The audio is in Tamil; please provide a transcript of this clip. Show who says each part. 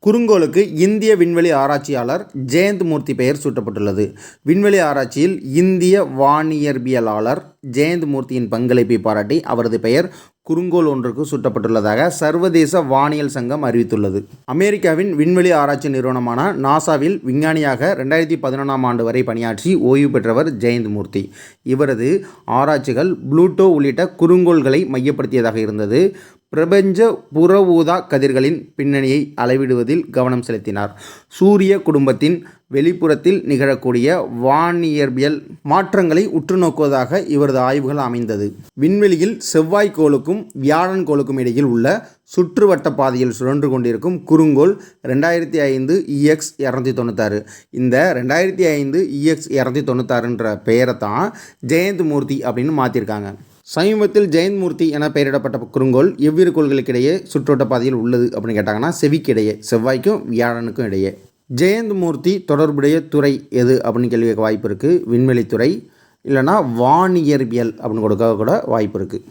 Speaker 1: குறுங்கோளுக்கு இந்திய விண்வெளி ஆராய்ச்சியாளர் ஜெயந்த் மூர்த்தி பெயர் சூட்டப்பட்டுள்ளது. விண்வெளி ஆராய்ச்சியில் இந்திய வானியற்பியலாளர் ஜெயந்த் மூர்த்தியின் பங்களிப்பை பாராட்டி அவரது பெயர் குறுங்கோள் ஒன்றுக்கு சூட்டப்பட்டுள்ளதாக சர்வதேச வானியல் சங்கம் அறிவித்துள்ளது. அமெரிக்காவின் விண்வெளி ஆராய்ச்சி நிறுவனமான நாசாவில் விஞ்ஞானியாக 2011ஆம் ஆண்டு வரை பணியாற்றி ஓய்வு பெற்றவர் ஜெயந்த் மூர்த்தி. இவரது ஆராய்ச்சிகள் புளூட்டோ உள்ளிட்ட குறுங்கோள்களை மையப்படுத்தியதாக இருந்தது. பிரபஞ்ச புற ஊதா கதிர்களின் பின்னணியை அளவிடுவதில் கவனம் செலுத்தினார். சூரிய குடும்பத்தின் வெளிப்புறத்தில் நிகழக்கூடிய வானியற்பியல் மாற்றங்களை உற்று நோக்குவதாக இவரது ஆய்வுகள் அமைந்தது. விண்வெளியில் செவ்வாய்க்கோளுக்கும் வியாழன் கோளுக்கும் இடையில் உள்ள சுற்றுவட்ட பாதையில் சுழன்று கொண்டிருக்கும் குறுங்கோள் 2005 EX-296. இந்த 2005 EX-296 பெயரை தான் ஜெயந்த் மூர்த்தி அப்படின்னு மாற்றிருக்காங்க. சமீபத்தில் ஜெயந்த் மூர்த்தி என பெயரிடப்பட்ட குறுங்கோள் எவ்விரு கோள்களுக்கிடையே சுற்றுவட்ட பாதையில் உள்ளது அப்படின்னு கேட்டாங்கன்னா செவ்விக்கிடையே, செவ்வாய்க்கும் வியாழனுக்கும் இடையே. ஜெயந்த் மூர்த்தி தொடர்புடைய துறை எது அப்படின்னு கேள்வி கேட்க வாய்ப்பு இருக்குது. விண்வெளித்துறை இல்லைனா வானியற்பியல் அப்படின்னு கொடுக்க கூட வாய்ப்பு இருக்குது.